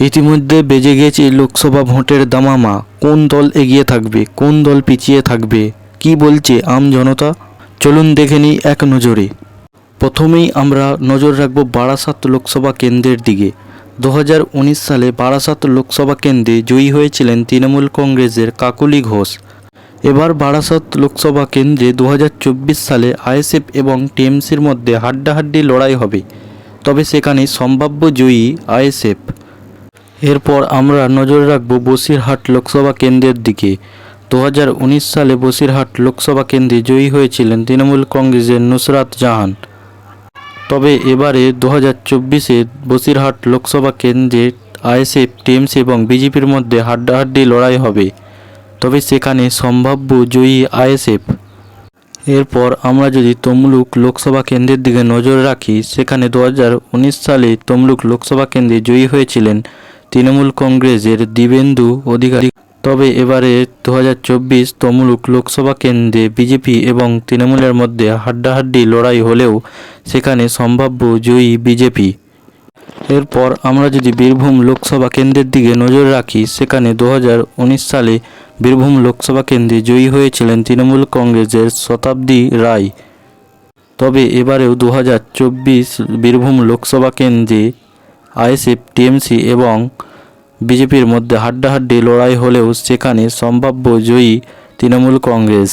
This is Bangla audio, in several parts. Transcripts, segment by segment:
ইতিমধ্যে বেজে গেছে লোকসভা ভোটের দামামা। কোন দল এগিয়ে থাকবে, কোন দল পিছিয়ে থাকবে, কি বলছে আম জনতা, চলুন দেখে নিই এক নজরে। প্রথমেই আমরা নজর রাখব বারাসাত লোকসভা কেন্দ্রের দিকে। 2019 সালে বারাসাত লোকসভা কেন্দ্রে জয়ী হয়েছিলেন তৃণমূল কংগ্রেসের কাকলি ঘোষ। এবার বারাসাত লোকসভা কেন্দ্রে 2024 সালে আইএসএফ এবং টিএমসির মধ্যে হাড্ডাহাড্ডি লড়াই হবে, তবে সেখানে সম্ভাব্য জয়ী আইএসএফ। এরপর আমরা নজর রাখব বসিরহাট লোকসভা কেন্দ্রের দিকে। 2019 সালে বসিরহাট লোকসভা কেন্দ্রে জয়ী হয়েছিলেন তৃণমূল কংগ্রেসের নুসরাত জাহান। তবে এবারে 2024-এ বসিরহাট লোকসভা কেন্দ্রে আইএসএফ, টিএমসি এবং বিজেপির মধ্যে হাড্ডাহাড্ডি লড়াই হবে, তবে সেখানে সম্ভাব্য জয়ী আইএসএফ। এরপর আমরা যদি তমলুক লোকসভা কেন্দ্রের দিকে নজর রাখি, সেখানে 2019 সালে তমলুক লোকসভা কেন্দ্রে জয়ী হয়েছিলেন তৃণমূল কংগ্রেসের দিবেন্দু অধিকারী। তবে এবারে 2024 তমলুক লোকসভা কেন্দ্রে বিজেপি এবং তৃণমূলের মধ্যে হাড্ডাহাড্ডি লড়াই হলেও সেখানে সম্ভাব্য জয়ী বিজেপি। এরপর আমরা যদি বীরভূম লোকসভা কেন্দ্রের দিকে নজর রাখি, সেখানে 2019 সালে বীরভূম লোকসভা কেন্দ্রে জয়ী হয়েছিলেন তৃণমূল কংগ্রেসের শতাব্দী রায়। তবে এবারেও 2024 বীরভূম লোকসভা কেন্দ্রে আইএসএফ, টিএমসি এবং বিজেপির মধ্যে হাড্ডাহাড্ডি লড়াই হলেও সেখানে সম্ভাব্য জয়ী তৃণমূল কংগ্রেস।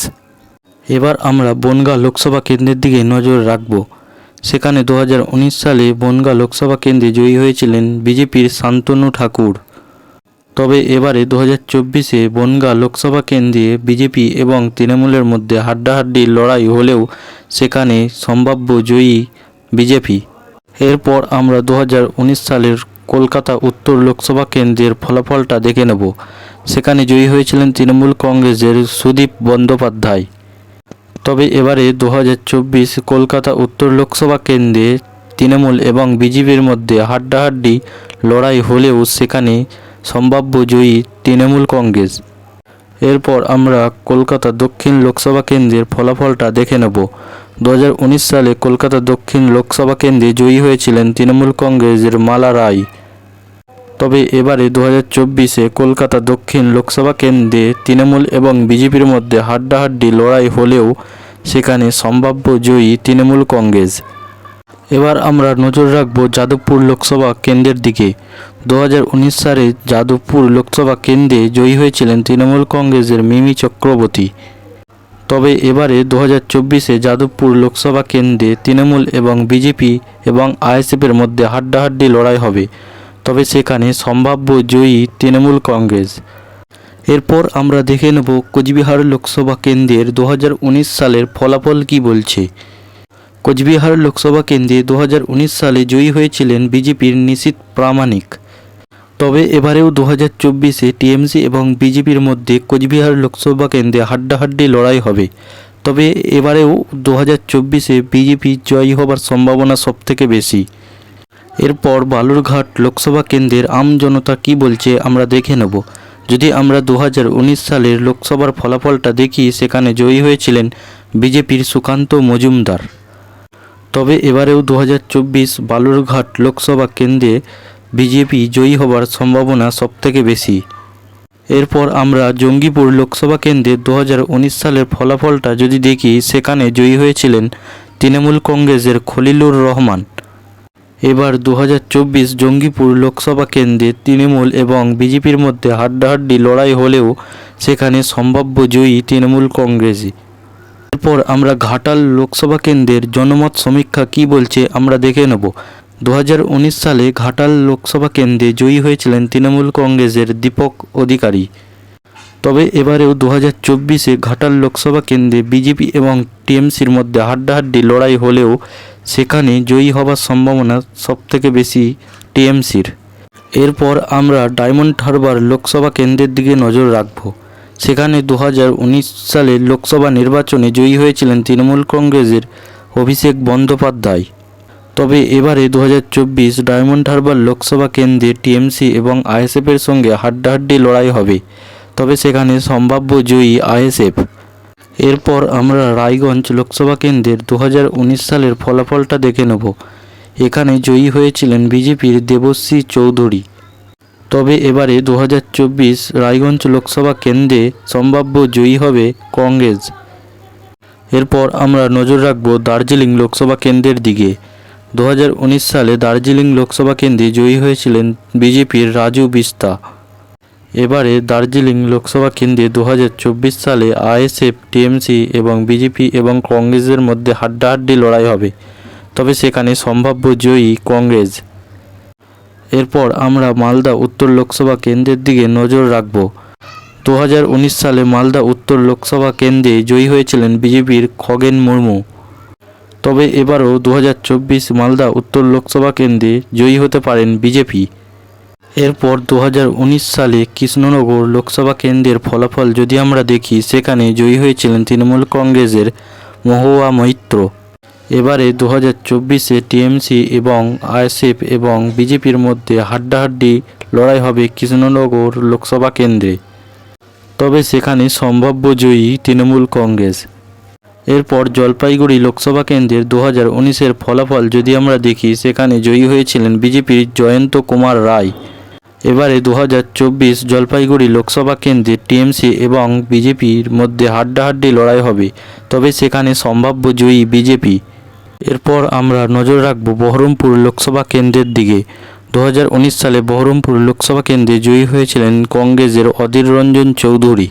এবার আমরা বনগাঁ লোকসভা কেন্দ্রের দিকে নজর রাখব। সেখানে 2019 সালে বনগাঁ লোকসভা কেন্দ্রে জয়ী হয়েছিলেন বিজেপির শান্তনু ঠাকুর। তবে এবারে 2024-এ বনগাঁ লোকসভা কেন্দ্রে বিজেপি এবং তৃণমূলের মধ্যে হাড্ডাহাড্ডি লড়াই হলেও সেখানে সম্ভাব্য জয়ী বিজেপি। এরপর আমরা 2019 সালের কলকাতা উত্তর লোকসভা কেন্দ্রের ফলাফলটা দেখে নেব। সেখানে জয়ী হয়েছিলেন তৃণমূল কংগ্রেসের সুদীপ বন্দ্যোপাধ্যায়। তবে এবারে 2024 কলকাতা উত্তর লোকসভা কেন্দ্রে তৃণমূল এবং বিজেপির মধ্যে হাড্ডাহাড্ডি লড়াই হলেও সেখানে সম্ভাব্য জয়ী তৃণমূল কংগ্রেস। এরপর আমরা কলকাতা দক্ষিণ লোকসভা কেন্দ্রের ফলাফলটা দেখে নেব। 2019 সালে কলকাতা দক্ষিণ লোকসভা কেন্দ্রে জয়ী হয়েছিলেন তৃণমূল কংগ্রেসের মালা রায়। তবে এবারে 2024-এ কলকাতা দক্ষিণ লোকসভা কেন্দ্রে তৃণমূল এবং বিজেপির মধ্যে হাড্ডাহাড্ডি লড়াই হলেও সেখানে সম্ভাব্য জয়ী তৃণমূল কংগ্রেস। এবার আমরা নজর রাখব যাদবপুর লোকসভা কেন্দ্রের দিকে। 2019 সালে যাদবপুর লোকসভা কেন্দ্রে জয়ী হয়েছিলেন তৃণমূল কংগ্রেসের মিমি চক্রবর্তী। তবে এবারে 2024-এ যাদবপুর লোকসভা কেন্দ্রে তৃণমূল এবং বিজেপি এবং আইএসএফের মধ্যে হাড্ডাহাড্ডি লড়াই হবে, তবে সেখানে সম্ভাব্য জয়ী তৃণমূল কংগ্রেস। এরপর আমরা দেখে নেব কোচবিহার লোকসভা কেন্দ্রের 2019 সালের ফলাফল কি বলছে। কোচবিহার লোকসভা কেন্দ্রে 2019 সালে জয়ী হয়েছিলেন বিজেপির নিশীথ প্রামাণিক। তবে এবারেও 2024-এ টিএমসি এবং বিজেপির মধ্যে কোচবিহার লোকসভা কেন্দ্রে হাড্ডাহাড্ডি লড়াই হবে, তবে এবারেও 2024-এ বিজেপি জয়ী হবার সম্ভাবনা সবথেকে বেশি। এরপর বালুরঘাট লোকসভা কেন্দ্রের আম জনতা কি বলছে আমরা দেখে নেব। যদি আমরা 2019 সালের লোকসভার ফলাফলটা দেখি, সেখানে জয়ী হয়েছিলেন বিজেপির সুকান্ত মজুমদার। তবে এবারেও 2024 বালুরঘাট লোকসভা কেন্দ্রে বিজেপি জয়ী হবার সম্ভাবনা সবথেকে বেশি। এরপর আমরা জঙ্গিপুর লোকসভা কেন্দ্রে 2019 সালের ফলাফলটা যদি দেখি, সেখানে জয়ী হয়েছিলেন তৃণমূল কংগ্রেসের খলিলুর রহমান। এবার 2024 জঙ্গিপুর লোকসভা কেন্দ্রে তৃণমূল এবং বিজেপির মধ্যে হাড্ডাহাড্ডি লড়াই হলেও সেখানে সম্ভাব্য জয়ী তৃণমূল কংগ্রেসই। এরপর আমরা ঘাটাল লোকসভা কেন্দ্রের জনমত সমীক্ষা কি বলছে আমরা দেখে নেব। 2019 সালে ঘাটাল লোকসভা কেন্দ্রে জয়ী হয়েছিলেন তৃণমূল কংগ্রেসের দীপক অধিকারী। তবে এবারেও 2024-এ ঘাটাল লোকসভা কেন্দ্রে বিজেপি এবং টিএমসির মধ্যে হাড্ডাহাড্ডি লড়াই হলেও সেখানে জয়ী হবার সম্ভাবনা সবথেকে বেশি টিএমসির। এরপর আমরা ডায়মন্ড হারবার লোকসভা কেন্দ্রের দিকে নজর রাখব। সেখানে 2019 সালের লোকসভা নির্বাচনে জয়ী হয়েছিলেন তৃণমূল কংগ্রেসের অভিষেক বন্দ্যোপাধ্যায়। তবে এবারে 2024 ডায়মন্ড হারবার লোকসভা কেন্দ্রে টিএমসি এবং আইএসএফের সঙ্গে হাড্ডাহাড্ডি লড়াই হবে, তবে সেখানে সম্ভাব্য জয়ী আইএসএফ। এরপর আমরা রায়গঞ্জ লোকসভা কেন্দ্রের 2019 সালের ফলাফলটা দেখে নেব। এখানে জয়ী হয়েছিলেন বিজেপির দেবশ্রী চৌধুরী। তবে এবারে 2024 রায়গঞ্জ লোকসভা কেন্দ্রে সম্ভাব্য জয়ী হবে কংগ্রেস। এরপর আমরা নজর রাখব দার্জিলিং লোকসভা কেন্দ্রের দিকে। 2019 সালে দার্জিলিং লোকসভা কেন্দ্রে জয়ী হয়েছিলেন বিজেপির রাজু বিস্তা। এবারে দার্জিলিং লোকসভা কেন্দ্রে 2024 সালে আইএসএফ, টিএমসি এবং বিজেপি এবং কংগ্রেসের মধ্যে হাড্ডাহাড্ডি লড়াই হবে, তবে সেখানে সম্ভাব্য জয়ী কংগ্রেস। এরপর আমরা মালদা উত্তর লোকসভা কেন্দ্রের দিকে নজর রাখব। 2019 সালে মালদা উত্তর লোকসভা কেন্দ্রে জয়ী হয়েছিলেন বিজেপির খগেন মুর্মু। তবে এবারও 2024 মালদা উত্তর লোকসভা কেন্দ্রে জয়ী হতে পারেন বিজেপি। এরপর 2019 সালে কৃষ্ণনগর লোকসভা কেন্দ্রের ফলাফল যদি আমরা দেখি, সেখানে জয়ী হয়েছিলেন তৃণমূল কংগ্রেসের মহুয়া মৈত্র। এবারে 2024-এ টিএমসি এবং আইএসএফ এবং বিজেপির মধ্যে হাড্ডাহাড্ডি লড়াই হবে কৃষ্ণনগর লোকসভা কেন্দ্রে, তবে সেখানে সম্ভাব্য জয়ী তৃণমূল কংগ্রেস। এরপর জলপাইগুড়ি লোকসভা কেন্দ্রের 2019-এর ফলাফল যদি আমরা দেখি, সেখানে জয়ী হয়েছিলেন বিজেপির জয়ন্ত কুমার রায়। এবারে 2024 জলপাইগুড়ি লোকসভা কেন্দ্রে টিএমসি এবং বিজেপির মধ্যে হাড্ডাহাড্ডি লড়াই হবে, তবে সেখানে সম্ভাব্য জয়ী বিজেপি। এরপর আমরা নজর রাখব বহরমপুর লোকসভা কেন্দ্রের দিকে। 2019 সালে বহরমপুর লোকসভা কেন্দ্রে জয়ী হয়েছিলেন কংগ্রেসের অধীর রঞ্জন চৌধুরী।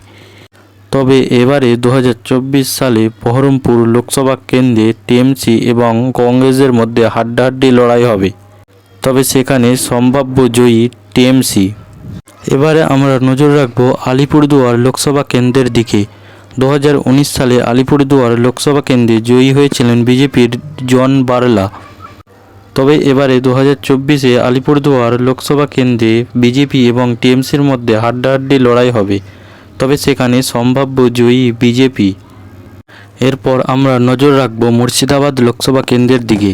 তবে এবারে 2024 সালে বহরমপুর লোকসভা কেন্দ্রে টিএমসি এবং কংগ্রেসের মধ্যে হাড্ডাহাড্ডি লড়াই হবে, তবে সেখানে সম্ভাব্য জয়ী টিএমসি। এবারে আমরা নজর রাখব আলিপুরদুয়ার লোকসভা কেন্দ্রের দিকে। 2019 সালে আলিপুরদুয়ার লোকসভা কেন্দ্রে জয়ী হয়েছিলেন বিজেপির জন বারলা। তবে এবারে 2024-এ আলিপুরদুয়ার লোকসভা কেন্দ্রে বিজেপি এবং টিএমসির মধ্যে হাড্ডাহাড্ডি লড়াই হবে, তবে সেখানে সম্ভাব্য জয়ী বিজেপি। এরপর আমরা নজর রাখব মুর্শিদাবাদ লোকসভা কেন্দ্রের দিকে।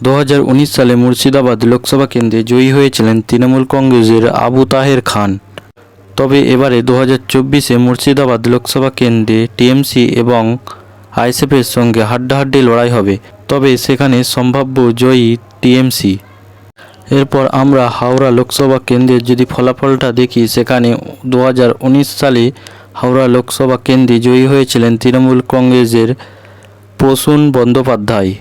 2019 সালে মুর্শিদাবাদ লোকসভা কেন্দ্রে জয়ী হয়েছিলেন তৃণমূল কংগ্রেসের আবু তাহের খান। তবে এবারে 2024-এ মুর্শিদাবাদ লোকসভা কেন্দ্রে টিএমসি এবং আইএসএফের সঙ্গে হাড্ডাহাড্ডি লড়াই হবে, তবে সেখানে সম্ভাব্য জয়ী টিএমসি। এরপর আমরা হাওড়া লোকসভা কেন্দ্রের যদি ফলাফলটা দেখি, সেখানে 2019 সালে হাওড়া লোকসভা কেন্দ্রে জয়ী হয়েছিলেন তৃণমূল কংগ্রেসের প্রসূন বন্দ্যোপাধ্যায়।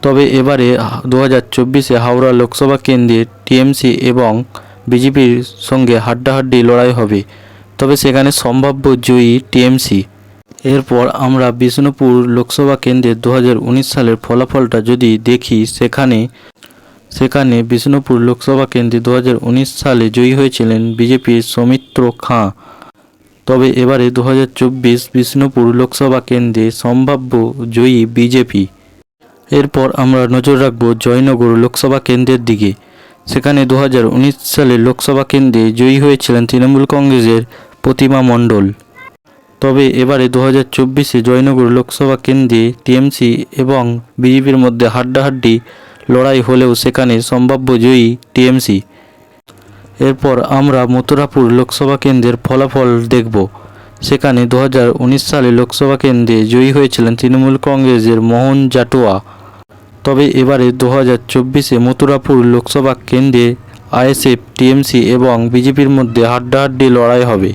তবে এবারে 2024-এ হাওড়া লোকসভা কেন্দ্রে টিএমসি এবং বিজেপির সঙ্গে হাড্ডাহাড্ডি লড়াই হবে, তবে সেখানে সম্ভাব্য জয়ী টিএমসি। এরপর আমরা বিষ্ণুপুর লোকসভা কেন্দ্রের 2019 সালের ফলাফলটা যদি দেখি, সেখানে বিষ্ণুপুর লোকসভা কেন্দ্রে 2019 সালে জয়ী হয়েছিলেন বিজেপির সৌমিত্র খাঁ। তবে এবারে 2024 বিষ্ণুপুর লোকসভা কেন্দ্রে সম্ভাব্য জয়ী বিজেপি। এরপর আমরা নজর রাখব জয়নগর লোকসভা কেন্দ্রের দিকে। সেখানে 2019 সালে লোকসভা কেন্দ্রে জয়ী হয়েছিলেন তৃণমূল কংগ্রেসের প্রতিমা মণ্ডল। তবে এবারে 2024-এ জয়নগর লোকসভা কেন্দ্রে টিএমসি এবং বিজেপির মধ্যে হাড্ডাহাড্ডি লড়াই হলেও সেখানে সম্ভাব্য জয়ী টিএমসি। এরপর আমরা মথুরাপুর লোকসভা কেন্দ্রের ফলাফল দেখব। সেখানে 2019 সালে লোকসভা কেন্দ্রে জয়ী হয়েছিলেন তৃণমূল কংগ্রেসের মোহন জাটুয়া। তবে এবারে 2024-এ মথুরাপুর লোকসভা কেন্দ্রে আইএসএফ, টিএমসি এবং বিজেপির মধ্যে হাড্ডাহাড্ডি লড়াই হবে,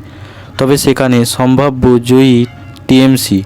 তবে সেখানে সম্ভাব্য জয়ী টিএমসি।